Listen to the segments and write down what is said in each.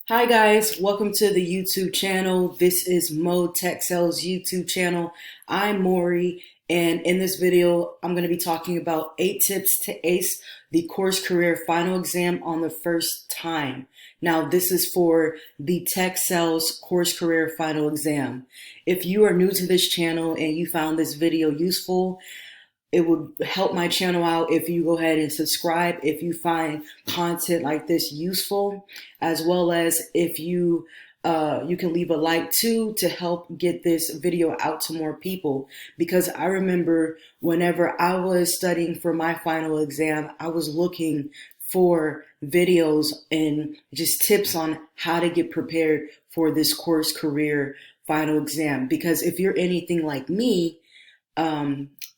Hi guys, welcome to the YouTube channel. This is Mo Tech Sales YouTube channel. I'm Maury, and in this video, I'm going to be talking about 8 tips to ace the course career final exam on the first time. Now, this is for the Tech Sales course career final exam. If you are new to this channel and you found this video useful, it would help my channel out if you go ahead and subscribe if you find content like this useful, as well as if you can leave a like too to help get this video out to more people. Because I remember whenever I was studying for my final exam, I was looking for videos and just tips on how to get prepared for this course career final exam. Because if you're anything like me,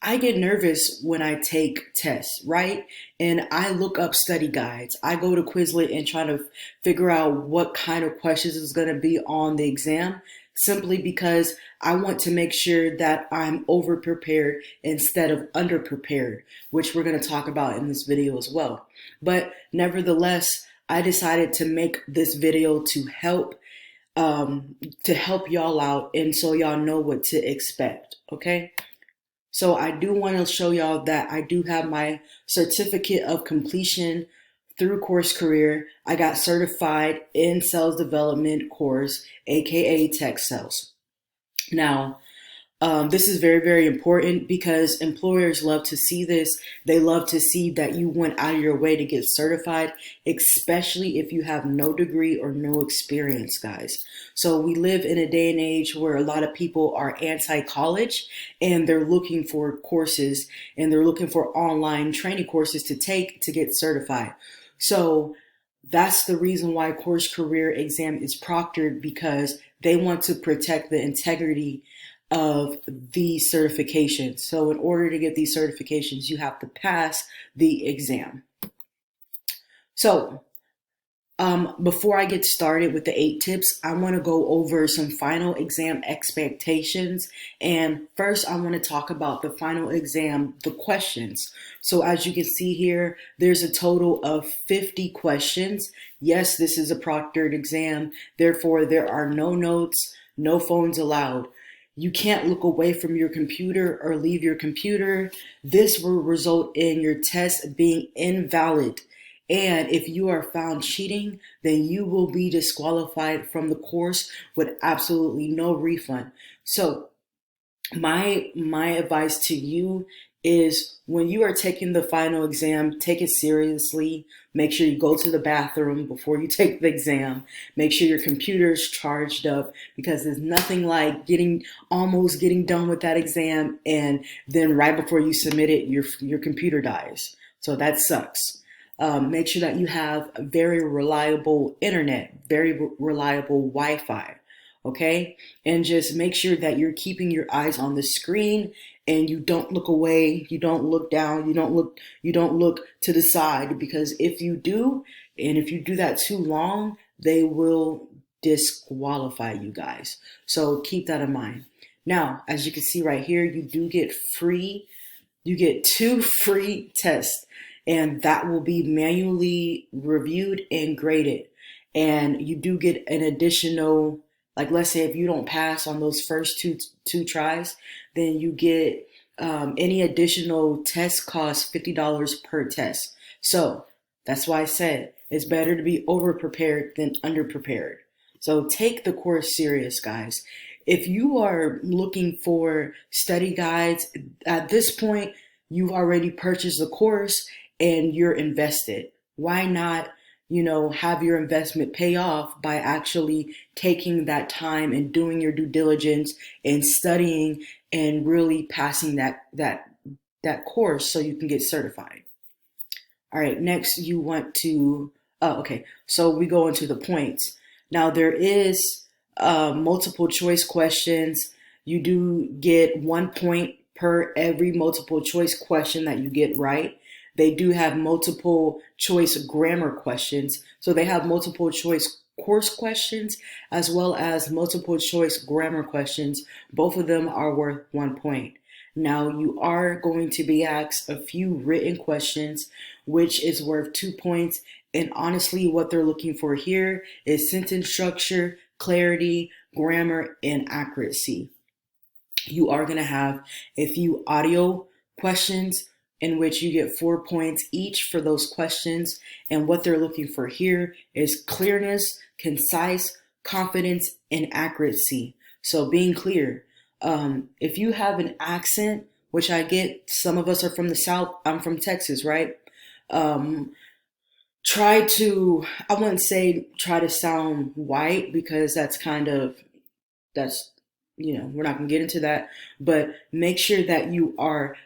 I get nervous when I take tests, right? And I look up study guides. I go to Quizlet and try to figure out what kind of questions is going to be on the exam, simply because I want to make sure that I'm over prepared instead of under prepared, which we're going to talk about in this video as well. But nevertheless, I decided to make this video to help y'all out, and so y'all know what to expect. Okay. So I do want to show y'all that I do have my certificate of completion through Course Career. I got certified in sales development course, aka Tech Sales. Now, this is very, very important because employers love to see this. They love to see that you went out of your way to get certified, especially if you have no degree or no experience, guys. So we live in a day and age where a lot of people are anti-college and they're looking for courses and they're looking for online training courses to take to get certified. So that's the reason why course career exam is proctored, because they want to protect the integrity of these certifications. So in order to get these certifications, you have to pass the exam. So before I get started with the 8 tips, I want to go over some final exam expectations. And first, I want to talk about the final exam, the questions. So as you can see here, there's a total of 50 questions. Yes, this is a proctored exam. Therefore, there are no notes, no phones allowed. You can't look away from your computer or leave your computer. This will result in your test being invalid. And if you are found cheating, then you will be disqualified from the course with absolutely no refund. So my advice to you is, when you are taking the final exam, take it seriously. Make sure you go to the bathroom before you take the exam. Make sure your computer is charged up, because there's nothing like almost getting done with that exam and then right before you submit it, your computer dies. So that sucks. Make sure that you have very reliable internet, very reliable Wi-Fi. Okay, and just make sure that you're keeping your eyes on the screen and you don't look away, you don't look down, you don't look to the side, because if you do, and if you do that too long, they will disqualify you guys. So keep that in mind. Now, as you can see right here, you get 2 free tests, and that will be manually reviewed and graded. And you do get an additional, like, let's say if you don't pass on those first two tries, then you get any additional test costs $50 per test. So that's why I said it's better to be over prepared than under prepared. So take the course serious, guys. If you are looking for study guides, at this point, you've already purchased the course and you're invested. Why not, have your investment pay off by actually taking that time and doing your due diligence and studying and really passing that course so you can get certified. All right, next you want to, so we go into the points. Now there is multiple choice questions. You do get 1 point per every multiple choice question that you get right. They do have multiple choice grammar questions. So they have multiple choice course questions as well as multiple choice grammar questions. Both of them are worth 1 point. Now, you are going to be asked a few written questions, which is worth 2 points. And honestly, what they're looking for here is sentence structure, clarity, grammar, and accuracy. You are going to have a few audio questions in which you get 4 points each for those questions. And what they're looking for here is clearness, concise, confidence, and accuracy. So being clear. If you have an accent, which I get, some of us are from the South, I'm from Texas, right? Um, I wouldn't say try to sound white because that's, we're not going to get into that, but make sure that you are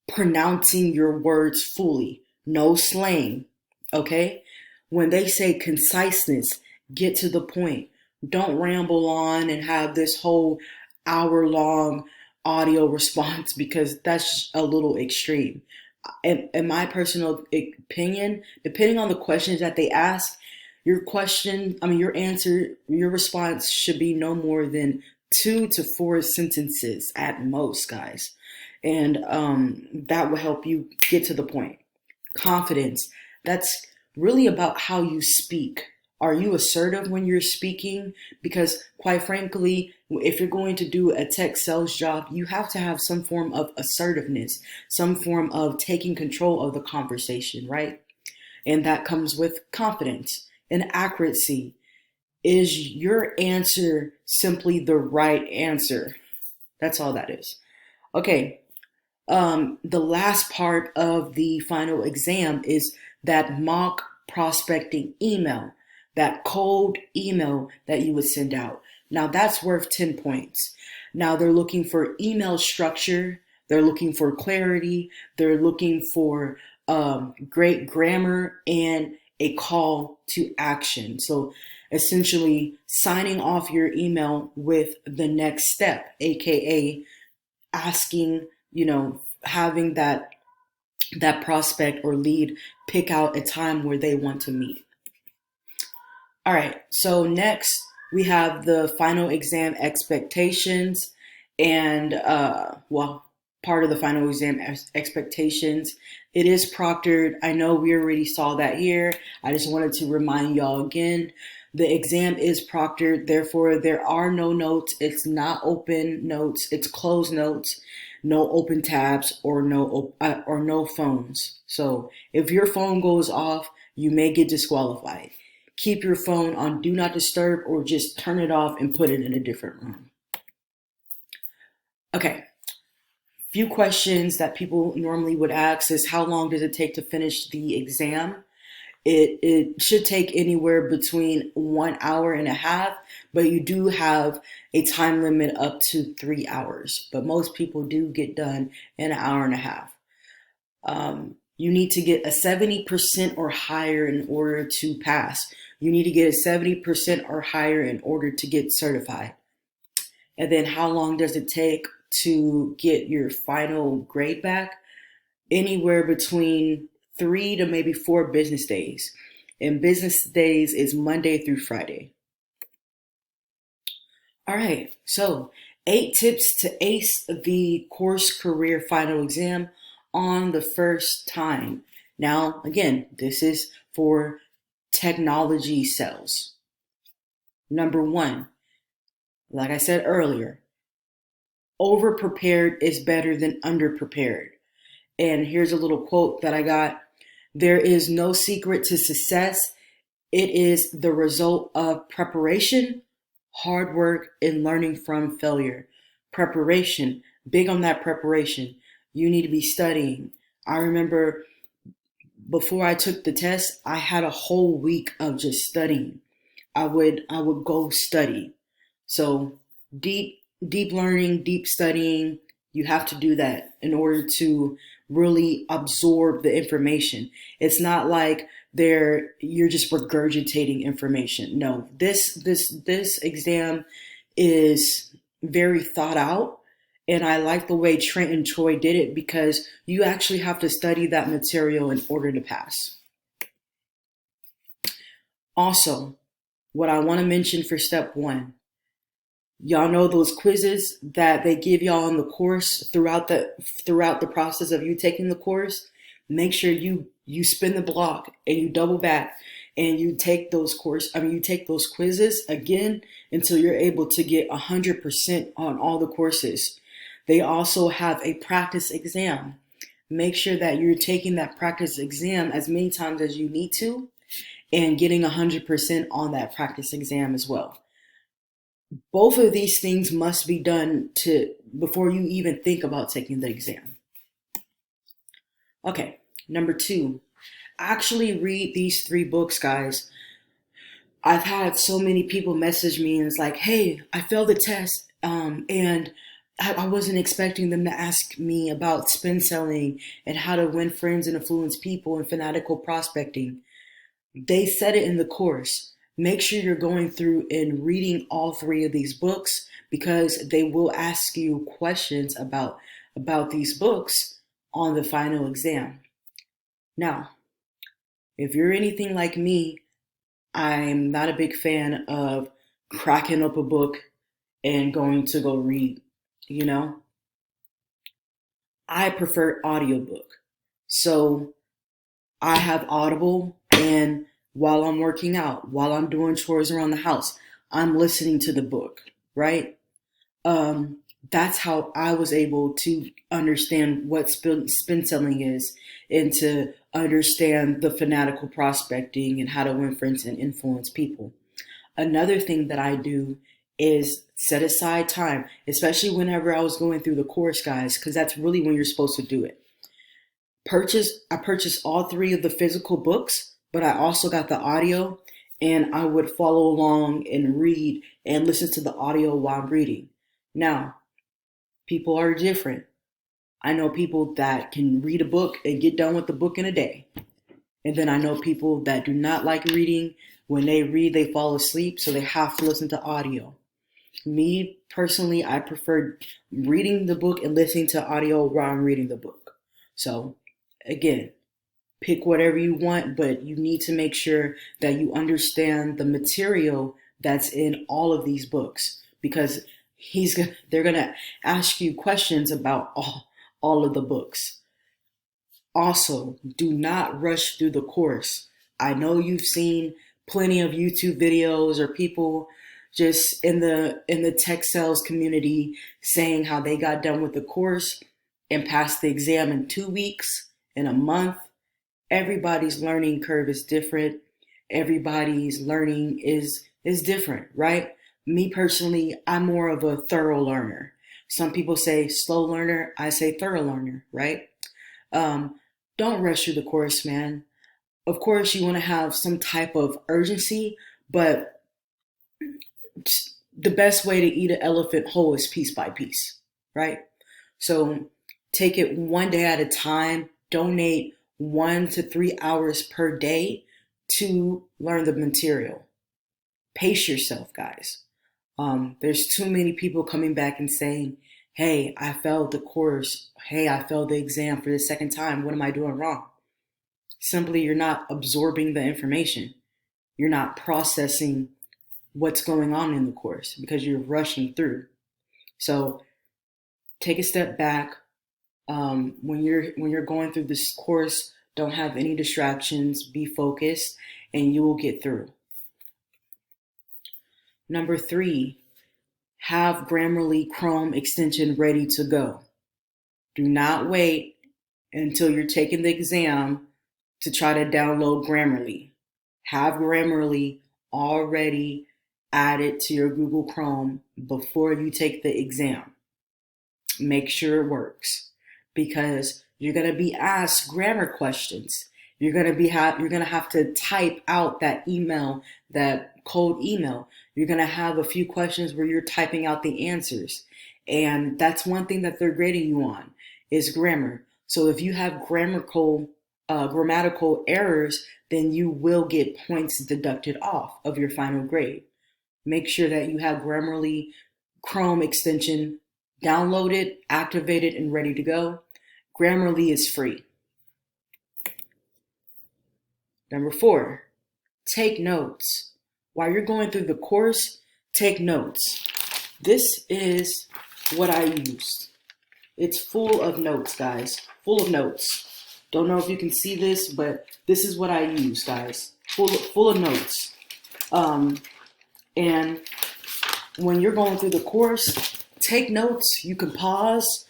pronouncing your words fully. No slang, okay? When they say conciseness, get to the point. Don't ramble on and have this whole hour long audio response because that's a little extreme. In my personal opinion, depending on the questions that they ask, your answer, your response should be no more than 2 to 4 sentences at most, guys. And that will help you get to the point. Confidence. That's really about how you speak. Are you assertive when you're speaking? Because quite frankly, if you're going to do a tech sales job, you have to have some form of assertiveness, some form of taking control of the conversation, right? And that comes with confidence and accuracy. Is your answer simply the right answer? That's all that is. Okay, the last part of the final exam is that mock prospecting email, that cold email that you would send out. Now that's worth 10 points. Now they're looking for email structure, they're looking for clarity, they're looking for great grammar and a call to action. So essentially signing off your email with the next step, aka asking, having that prospect or lead pick out a time where they want to meet. All right, so next we have the final exam expectations, and part of the final exam expectations. It is proctored. I know we already saw that here. I just wanted to remind y'all again. The exam is proctored, therefore there are no notes. It's not open notes. It's closed notes. No open tabs or no phones. So if your phone goes off, you may get disqualified. Keep your phone on do not disturb or just turn it off and put it in a different room. Okay. Few questions that people normally would ask is how long does it take to finish the exam? It should take anywhere between 1 hour and a half, but you do have a time limit up to 3 hours. But most people do get done in an hour and a half. You need to get a 70% or higher in order to pass. You need to get a 70% or higher in order to get certified. And then how long does it take to get your final grade back? Anywhere between 3 to maybe 4 business days. And business days is Monday through Friday. All right, so 8 tips to ace the course career final exam on the first time. Now, again, this is for technology sales. Number 1, like I said earlier, over-prepared is better than under-prepared. And here's a little quote that I got. There is no secret to success. It is the result of preparation, hard work, and learning from failure. Preparation, big on that preparation. You need to be studying. I remember before I took the test, I had a whole week of just studying. I would go study. So deep learning, deep studying, you have to do that in order to really absorb the information. It's not like you're just regurgitating information. No, this exam is very thought out, and I like the way Trent and Troy did it because you actually have to study that material in order to pass. Also, what I want to mention for step 1, Y'all know those quizzes that they give y'all in the course throughout the process of you taking the course. Make sure you spin the block and you double back and you take those quizzes again until you're able to get 100% on all the courses. They also have a practice exam. Make sure that you're taking that practice exam as many times as you need to and getting 100% on that practice exam as well. Both of these things must be done before you even think about taking the exam. Okay, number 2, actually read these 3 books, guys. I've had so many people message me and it's like, hey, I failed the test, and I wasn't expecting them to ask me about spin selling and how to win friends and influence people and fanatical prospecting. They said it in the course. Make sure you're going through and reading all 3 of these books because they will ask you questions about these books on the final exam. Now, if you're anything like me, I'm not a big fan of cracking up a book and going to go read, you know? I prefer audiobook. So I have Audible, and while I'm working out, while I'm doing chores around the house, I'm listening to the book, right? That's how I was able to understand what spin selling is and to understand the fanatical prospecting and how to win friends and influence people. Another thing that I do is set aside time, especially whenever I was going through the course, guys, because that's really when you're supposed to do it. I purchased all 3 of the physical books, but I also got the audio, and I would follow along and read and listen to the audio while I'm reading. Now, people are different. I know people that can read a book and get done with the book in a day. And then I know people that do not like reading. When they read, they fall asleep, so they have to listen to audio. Me, personally, I prefer reading the book and listening to audio while I'm reading the book. So, again, pick whatever you want, but you need to make sure that you understand the material that's in all of these books because they're gonna ask you questions about all of the books. Also, do not rush through the course. I know you've seen plenty of YouTube videos or people just in the tech sales community saying how they got done with the course and passed the exam in 2 weeks, in a month. Everybody's learning curve is different. Everybody's learning is different, right? Me personally, I'm more of a thorough learner. Some people say slow learner, I say thorough learner, right? Um, don't rush through the course, man. Of course, you want to have some type of urgency, but the best way to eat an elephant whole is piece by piece, right? So take it one day at a time. Donate 1 to 3 hours per day to learn the material. Pace yourself, guys. There's too many people coming back and saying, hey, I failed the course. Hey, I failed the exam for the second time. What am I doing wrong? Simply, you're not absorbing the information. You're not processing what's going on in the course because you're rushing through. So take a step back. When you're going through this course, don't have any distractions. Be focused, and you will get through. Number 3, have Grammarly Chrome extension ready to go. Do not wait until you're taking the exam to try to download Grammarly. Have Grammarly already added to your Google Chrome before you take the exam. Make sure it works because you're going to be asked grammar questions. You're going to have to type out that email, that cold email. You're going to have a few questions where you're typing out the answers. And that's one thing that they're grading you on is grammar. So if you have grammatical errors, then you will get points deducted off of your final grade. Make sure that you have Grammarly Chrome extension downloaded, activated, and ready to go. Grammarly is free. Number 4, take notes. While you're going through the course, take notes. This is what I used. It's full of notes, guys. Full of notes. Don't know if you can see this, but this is what I use, guys. Full of notes. And when you're going through the course, take notes. You can pause.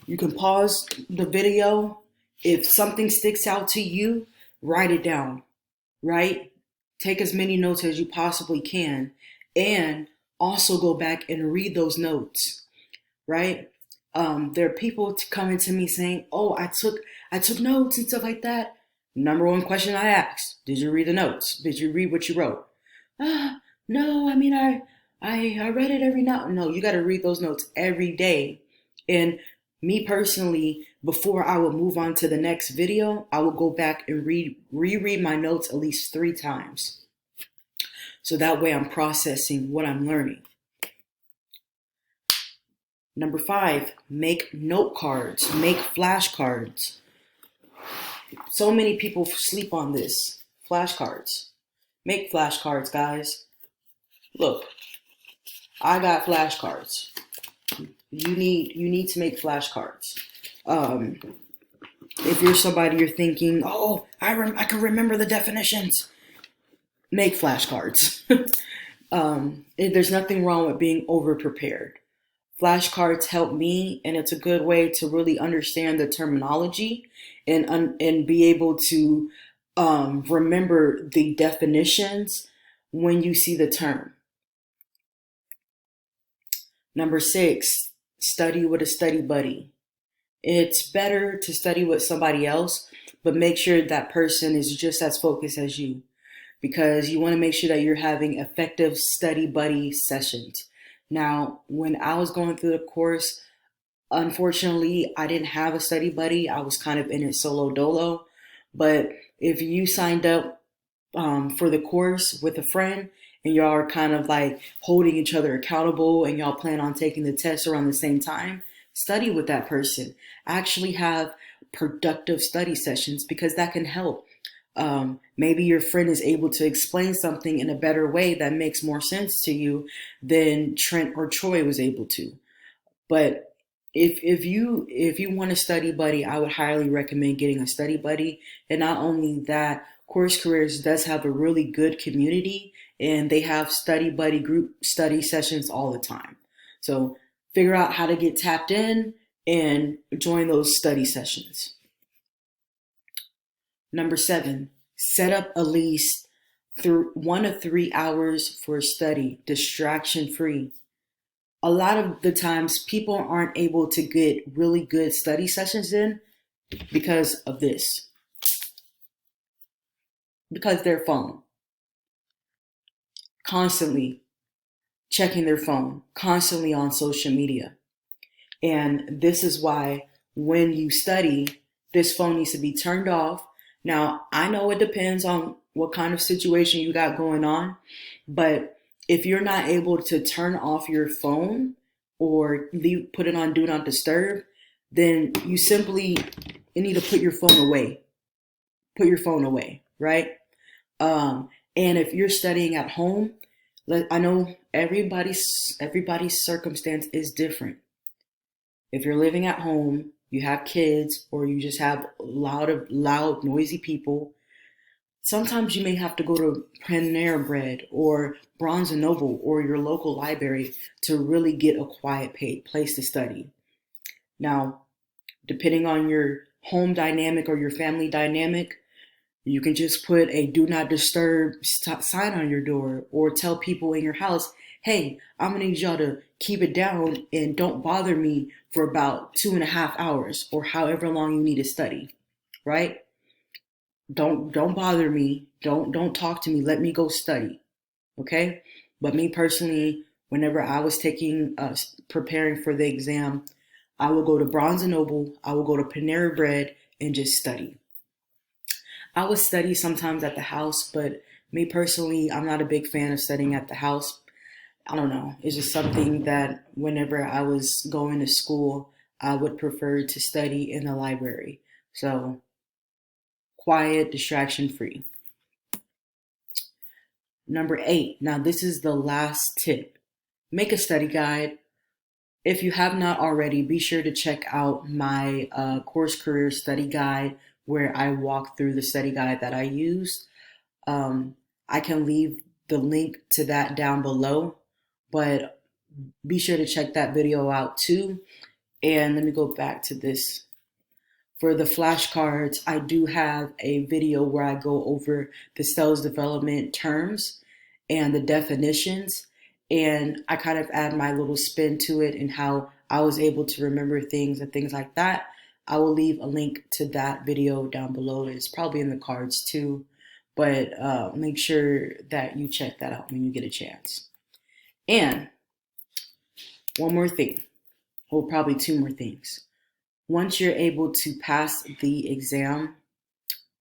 You can pause the video. If something sticks out to you, write it down, right? Take as many notes as you possibly can. And also go back and read those notes, right? There are people coming to me saying, "Oh, I took notes and stuff like that." Number one question I asked: did you read the notes? Did you read what you wrote? No. I mean, I read it every now. No, you got to read those notes every day. And me personally, before I would move on to the next video, I would go back and reread my notes at least 3 times. So that way I'm processing what I'm learning. Number 5, make note cards, make flashcards. So many people sleep on this. Flashcards. Make flashcards, guys. Look, I got flashcards. You need to make flashcards. If you're somebody you're thinking, "Oh, I can remember the definitions," make flashcards. There's nothing wrong with being over prepared. Flashcards help me, and it's a good way to really understand the terminology and be able to remember the definitions when you see the term. Number 6, study with a study buddy. It's better to study with somebody else, but make sure that person is just as focused as you, because you want to make sure that you're having effective study buddy sessions. Now, when I was going through the course, unfortunately, I didn't have a study buddy. I was kind of in it solo dolo. But if you signed up for the course with a friend and y'all are kind of like holding each other accountable and y'all plan on taking the test around the same time, study with that person. Actually have productive study sessions, because that can help. Maybe your friend is able to explain something in a better way that makes more sense to you than Trent or Troy was able to. But if you want a study buddy, I would highly recommend getting a study buddy. And not only that, Course Careers does have a really good community, and they have study buddy group study sessions all the time. So figure out how to get tapped in and join those study sessions. Number 7, set up at least 1 to 3 hours for study, distraction free. A lot of the times people aren't able to get really good study sessions in because of this, because their phone, constantly checking their phone, constantly on social media. And this is why when you study, this phone needs to be turned off. Now, I know it depends on what kind of situation you got going on, but if you're not able to turn off your phone or put it on do not disturb, then you need to put your phone away. Put your phone away, right? And if you're studying at home, I know everybody's circumstance is different. If you're living at home, you have kids, or you just have loud, noisy people, sometimes you may have to go to Panera Bread or Barnes & Noble or your local library to really get a quiet place to study. Now, depending on your home dynamic or your family dynamic, you can just put a do not disturb sign on your door, or tell people in your house, "Hey, I'm gonna need y'all to keep it down and don't bother me for about 2.5 hours," or however long you need to study, right? Don't bother me. Don't talk to me. Let me go study. Okay? But me personally, whenever I was preparing for the exam, I will go to Barnes & Noble, I will go to Panera Bread and just study. I would study sometimes at the house, but me personally, I'm not a big fan of studying at the house. I don't know. It's just something that whenever I was going to school, I would prefer to study in the library. So quiet, distraction free. Number 8. Now this is the last tip. make a study guide. If you have not already, be sure to check out my course career study guide where I walk through the study guide that I used. Um, I can leave the link to that down below, but be sure to check that video out too. And let me go back to this. For the flashcards, I do have a video where I go over the sales development terms and the definitions, and I kind of add my little spin to it and how I was able to remember things and things like that. I will leave a link to that video down below. It's probably in the cards too, but make sure that you check that out when you get a chance. And one more thing, or probably two more things. Once you're able to pass the exam,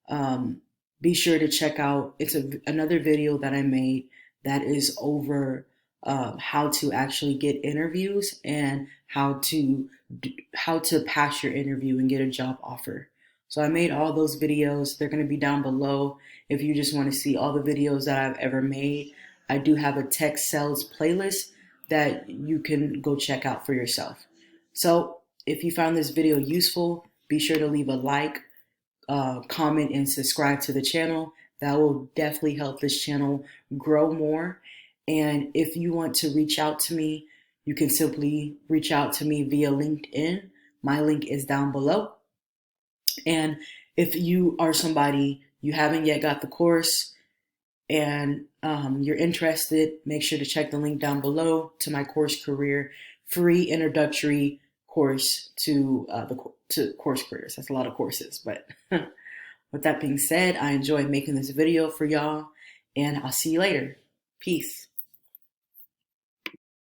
um, be sure to check out, another video that I made that is over how to actually get interviews and how to pass your interview and get a job offer. So I made all those videos. They're going to be down below if you just want to see all the videos that I've ever made. I do have a tech sales playlist that you can go check out for yourself. So if you found this video useful, be sure to leave a like, comment, and subscribe to the channel. That will definitely help this channel grow more. And if you want to reach out to me, you can simply reach out to me via LinkedIn. My link is down below. And if you are somebody, you haven't yet got the course and you're interested, make sure to check the link down below to my course career free introductory course to to course careers. That's a lot of courses, but with that being said, I enjoyed making this video for y'all, and I'll see you later. Peace.